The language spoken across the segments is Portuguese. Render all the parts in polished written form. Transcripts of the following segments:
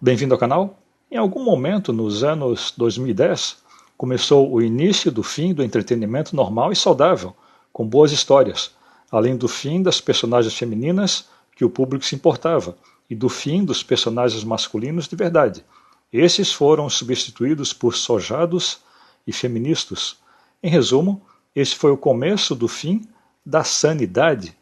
Bem-vindo ao canal. Em algum momento nos anos 2010, começou o início do fim do entretenimento normal e saudável, com boas histórias, além do fim das personagens femininas que o público se importava e do fim dos personagens masculinos de verdade. Esses foram substituídos por sojados e feministas. Em resumo, esse foi o começo do fim da sanidade.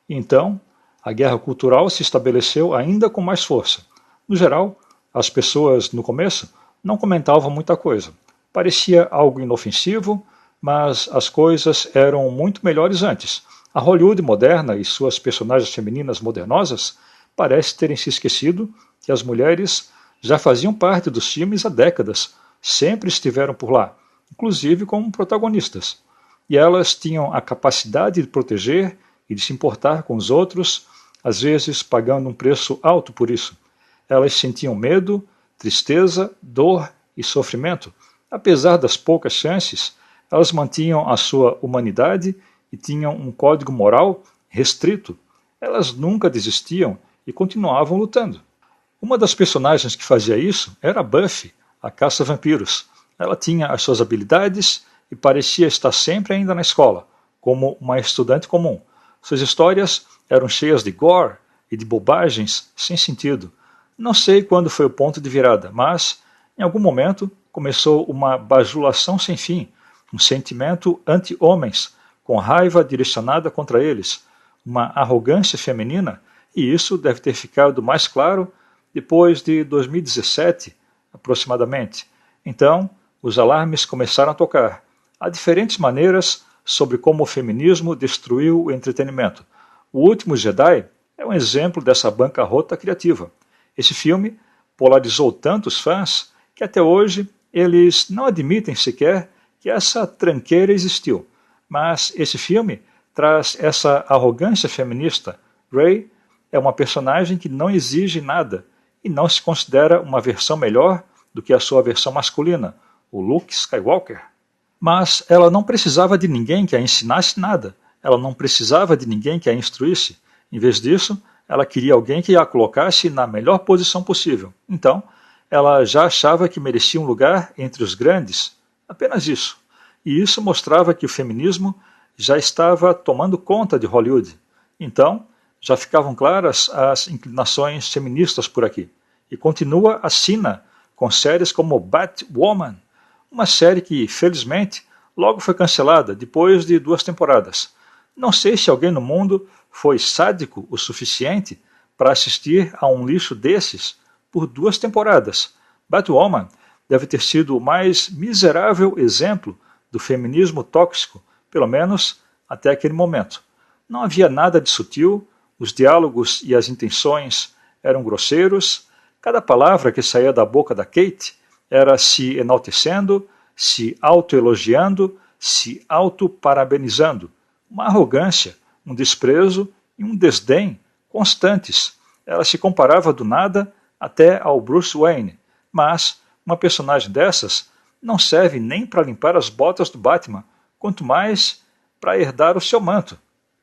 Então, a guerra cultural se estabeleceu ainda com mais força. No geral, as pessoas, no começo, não comentavam muita coisa. Parecia algo inofensivo, mas as coisas eram muito melhores antes. A Hollywood moderna e suas personagens femininas modernosas parecem terem se esquecido que as mulheres já faziam parte dos filmes há décadas, sempre estiveram por lá, inclusive como protagonistas. E elas tinham a capacidade de proteger e de se importar com os outros, às vezes pagando um preço alto por isso. Elas sentiam medo, tristeza, dor e sofrimento. Apesar das poucas chances, elas mantinham a sua humanidade e tinham um código moral restrito. Elas nunca desistiam e continuavam lutando. Uma das personagens que fazia isso era Buffy, a caça-vampiros. Ela tinha as suas habilidades e parecia estar sempre ainda na escola, como uma estudante comum. Suas histórias eram cheias de gore e de bobagens sem sentido. Não sei quando foi o ponto de virada, mas, em algum momento, começou uma bajulação sem fim, um sentimento anti-homens, com raiva direcionada contra eles, uma arrogância feminina, e isso deve ter ficado mais claro depois de 2017, aproximadamente. Então, os alarmes começaram a tocar. Há diferentes maneiras sobre como o feminismo destruiu o entretenimento. O Último Jedi é um exemplo dessa bancarrota criativa. Esse filme polarizou tantos fãs que até hoje eles não admitem sequer que essa tranqueira existiu. Mas esse filme traz essa arrogância feminista. Rey é uma personagem que não exige nada e não se considera uma versão melhor do que a sua versão masculina, o Luke Skywalker. Mas ela não precisava de ninguém que a ensinasse nada. Ela não precisava de ninguém que a instruísse. Em vez disso, ela queria alguém que a colocasse na melhor posição possível. Então, ela já achava que merecia um lugar entre os grandes. Apenas isso. E isso mostrava que o feminismo já estava tomando conta de Hollywood. Então, já ficavam claras as inclinações feministas por aqui. E continua assim com séries como Batwoman, uma série que, felizmente, logo foi cancelada depois de 2 temporadas. Não sei se alguém no mundo foi sádico o suficiente para assistir a um lixo desses por 2 temporadas. Batwoman deve ter sido o mais miserável exemplo do feminismo tóxico, pelo menos até aquele momento. Não havia nada de sutil, os diálogos e as intenções eram grosseiros, cada palavra que saía da boca da Kate era se enaltecendo, se autoelogiando, se autoparabenizando. Uma arrogância, um desprezo e um desdém constantes. Ela se comparava do nada até ao Bruce Wayne, mas uma personagem dessas não serve nem para limpar as botas do Batman, quanto mais para herdar o seu manto.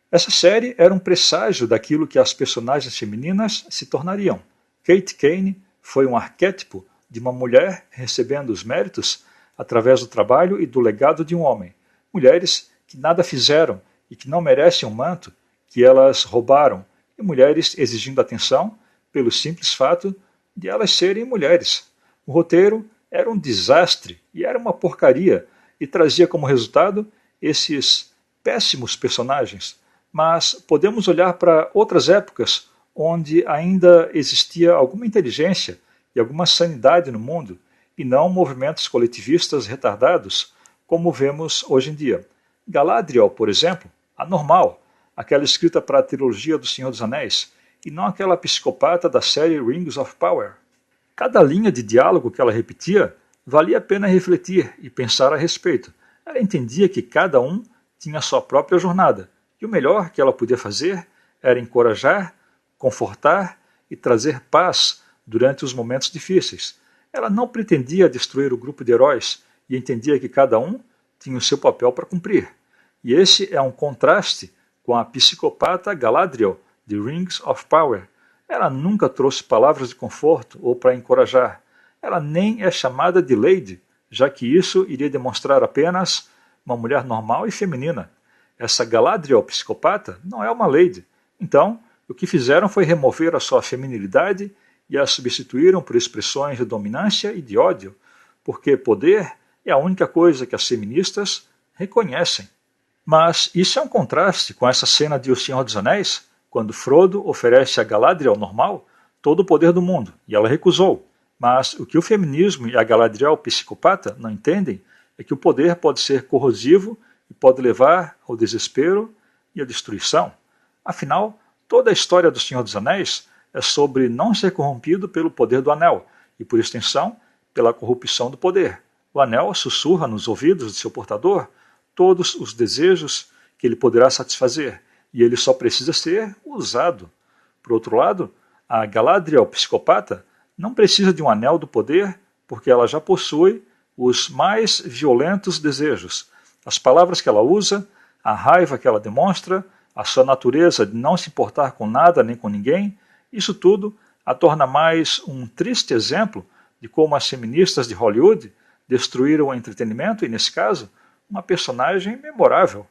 Essa série era um presságio daquilo que as personagens femininas se tornariam. Kate Kane foi um arquétipo de uma mulher recebendo os méritos através do trabalho e do legado de um homem. Mulheres que nada fizeram e que não merecem um manto que elas roubaram, e mulheres exigindo atenção pelo simples fato de elas serem mulheres. O roteiro era um desastre e era uma porcaria e trazia como resultado esses péssimos personagens. Mas podemos olhar para outras épocas onde ainda existia alguma inteligência e alguma sanidade no mundo e não movimentos coletivistas retardados como vemos hoje em dia. Galadriel, por exemplo, a normal, aquela escrita para a trilogia do Senhor dos Anéis, e não aquela psicopata da série Rings of Power. Cada linha de diálogo que ela repetia valia a pena refletir e pensar a respeito. Ela entendia que cada um tinha sua própria jornada, e o melhor que ela podia fazer era encorajar, confortar e trazer paz durante os momentos difíceis. Ela não pretendia destruir o grupo de heróis e entendia que cada um tinha o seu papel para cumprir. E esse é um contraste com a psicopata Galadriel, de Rings of Power. Ela nunca trouxe palavras de conforto ou para encorajar. Ela nem é chamada de lady, já que isso iria demonstrar apenas uma mulher normal e feminina. Essa Galadriel psicopata não é uma lady. Então, o que fizeram foi remover a sua feminilidade e a substituíram por expressões de dominância e de ódio, porque poder é a única coisa que as feministas reconhecem. Mas isso é um contraste com essa cena de O Senhor dos Anéis, quando Frodo oferece a Galadriel normal todo o poder do mundo, e ela recusou. Mas o que o feminismo e a Galadriel psicopata não entendem é que o poder pode ser corrosivo e pode levar ao desespero e à destruição. Afinal, toda a história do Senhor dos Anéis é sobre não ser corrompido pelo poder do anel e, por extensão, pela corrupção do poder. O anel sussurra nos ouvidos de seu portador todos os desejos que ele poderá satisfazer, e ele só precisa ser usado. Por outro lado, a Galadriel psicopata não precisa de um anel do poder, porque ela já possui os mais violentos desejos. As palavras que ela usa, a raiva que ela demonstra, a sua natureza de não se importar com nada nem com ninguém, isso tudo a torna mais um triste exemplo de como as feministas de Hollywood destruíram o entretenimento e, nesse caso, uma personagem memorável.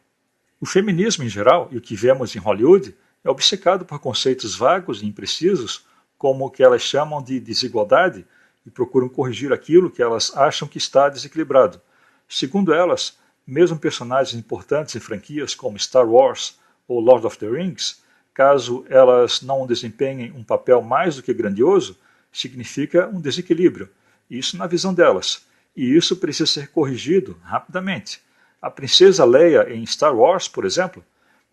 O feminismo em geral, e o que vemos em Hollywood, é obcecado por conceitos vagos e imprecisos, como o que elas chamam de desigualdade, e procuram corrigir aquilo que elas acham que está desequilibrado. Segundo elas, mesmo personagens importantes em franquias como Star Wars ou Lord of the Rings, caso elas não desempenhem um papel mais do que grandioso, significa um desequilíbrio. Isso na visão delas. E isso precisa ser corrigido rapidamente. A princesa Leia em Star Wars, por exemplo,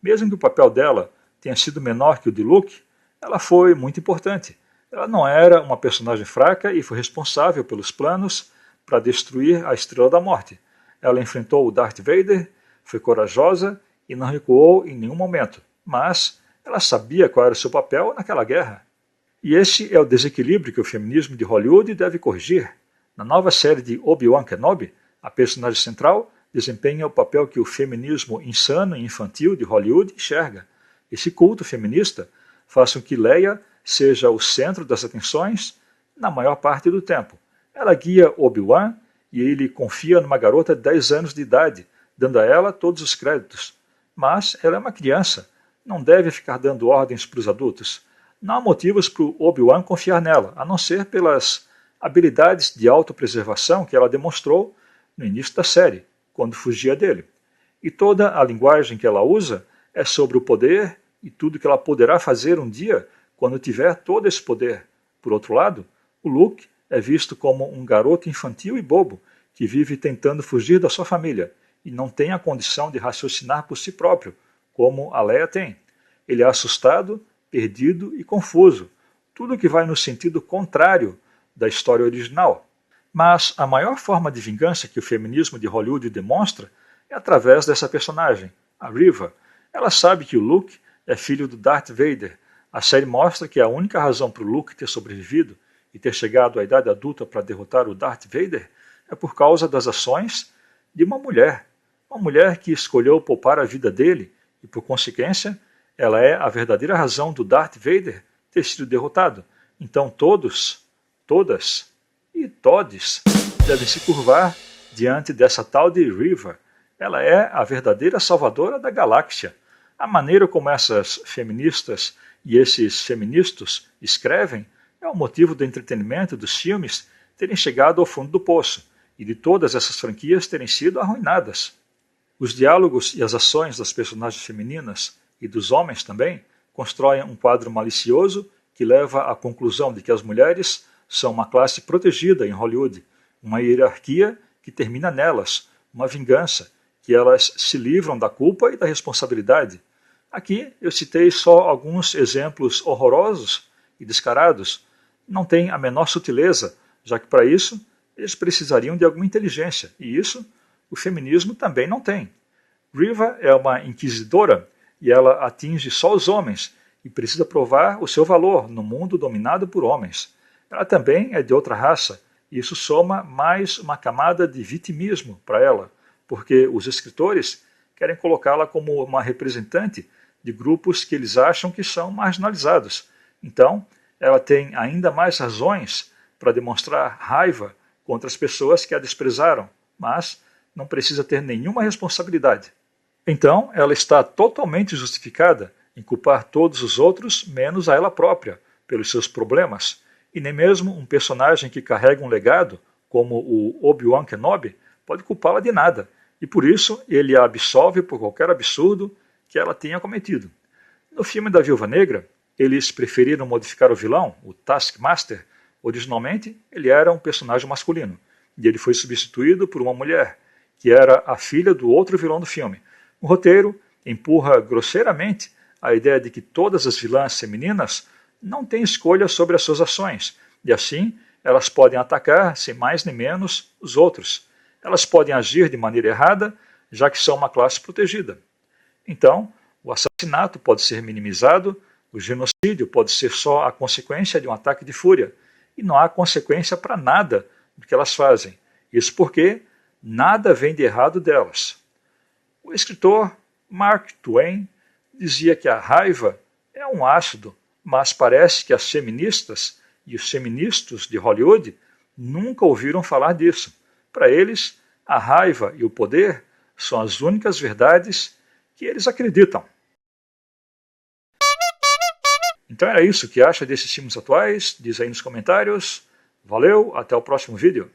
mesmo que o papel dela tenha sido menor que o de Luke, ela foi muito importante. Ela não era uma personagem fraca e foi responsável pelos planos para destruir a Estrela da Morte. Ela enfrentou o Darth Vader, foi corajosa e não recuou em nenhum momento. Mas ela sabia qual era o seu papel naquela guerra. E esse é o desequilíbrio que o feminismo de Hollywood deve corrigir. Na nova série de Obi-Wan Kenobi, a personagem central desempenha o papel que o feminismo insano e infantil de Hollywood enxerga. Esse culto feminista faz com que Leia seja o centro das atenções na maior parte do tempo. Ela guia Obi-Wan e ele confia numa garota de 10 anos de idade, dando a ela todos os créditos. Mas ela é uma criança, não deve ficar dando ordens para os adultos. Não há motivos para o Obi-Wan confiar nela, a não ser pelas habilidades de autopreservação que ela demonstrou no início da série, quando fugia dele. E toda a linguagem que ela usa é sobre o poder e tudo que ela poderá fazer um dia quando tiver todo esse poder. Por outro lado, o Luke é visto como um garoto infantil e bobo que vive tentando fugir da sua família e não tem a condição de raciocinar por si próprio, como a Leia tem. Ele é assustado, perdido e confuso, tudo que vai no sentido contrário da história original. Mas a maior forma de vingança que o feminismo de Hollywood demonstra é através dessa personagem, a Riva. Ela sabe que o Luke é filho do Darth Vader. A série mostra que a única razão para o Luke ter sobrevivido e ter chegado à idade adulta para derrotar o Darth Vader é por causa das ações de uma mulher. Uma mulher que escolheu poupar a vida dele e, por consequência, ela é a verdadeira razão do Darth Vader ter sido derrotado. Então todos, todas e todes devem se curvar diante dessa tal de Riva. Ela é a verdadeira salvadora da galáxia. A maneira como essas feministas e esses feministas escrevem é o motivo do entretenimento dos filmes terem chegado ao fundo do poço e de todas essas franquias terem sido arruinadas. Os diálogos e as ações das personagens femininas e dos homens também constroem um quadro malicioso que leva à conclusão de que as mulheres são uma classe protegida em Hollywood, uma hierarquia que termina nelas, uma vingança, que elas se livram da culpa e da responsabilidade. Aqui eu citei só alguns exemplos horrorosos e descarados. Não tem a menor sutileza, já que para isso eles precisariam de alguma inteligência, e isso o feminismo também não tem. Riva é uma inquisidora e ela atinge só os homens e precisa provar o seu valor no mundo dominado por homens. Ela também é de outra raça, e isso soma mais uma camada de vitimismo para ela, porque os escritores querem colocá-la como uma representante de grupos que eles acham que são marginalizados. Então, ela tem ainda mais razões para demonstrar raiva contra as pessoas que a desprezaram, mas não precisa ter nenhuma responsabilidade. Então, ela está totalmente justificada em culpar todos os outros, menos a ela própria, pelos seus problemas, e nem mesmo um personagem que carrega um legado, como o Obi-Wan Kenobi, pode culpá-la de nada, e por isso ele a absolve por qualquer absurdo que ela tenha cometido. No filme da Viúva Negra, eles preferiram modificar o vilão, o Taskmaster. Originalmente, ele era um personagem masculino, e ele foi substituído por uma mulher, que era a filha do outro vilão do filme. O roteiro empurra grosseiramente a ideia de que todas as vilãs femininas não têm escolha sobre as suas ações, e assim elas podem atacar, sem mais nem menos, os outros. Elas podem agir de maneira errada, já que são uma classe protegida. Então, o assassinato pode ser minimizado, o genocídio pode ser só a consequência de um ataque de fúria, e não há consequência para nada do que elas fazem. Isso porque nada vem de errado delas. O escritor Mark Twain dizia que a raiva é um ácido, mas parece que as feministas e os feministas de Hollywood nunca ouviram falar disso. Para eles, a raiva e o poder são as únicas verdades que eles acreditam. Então era isso. O que acha desses filmes atuais? Diz aí nos comentários. Valeu, até o próximo vídeo.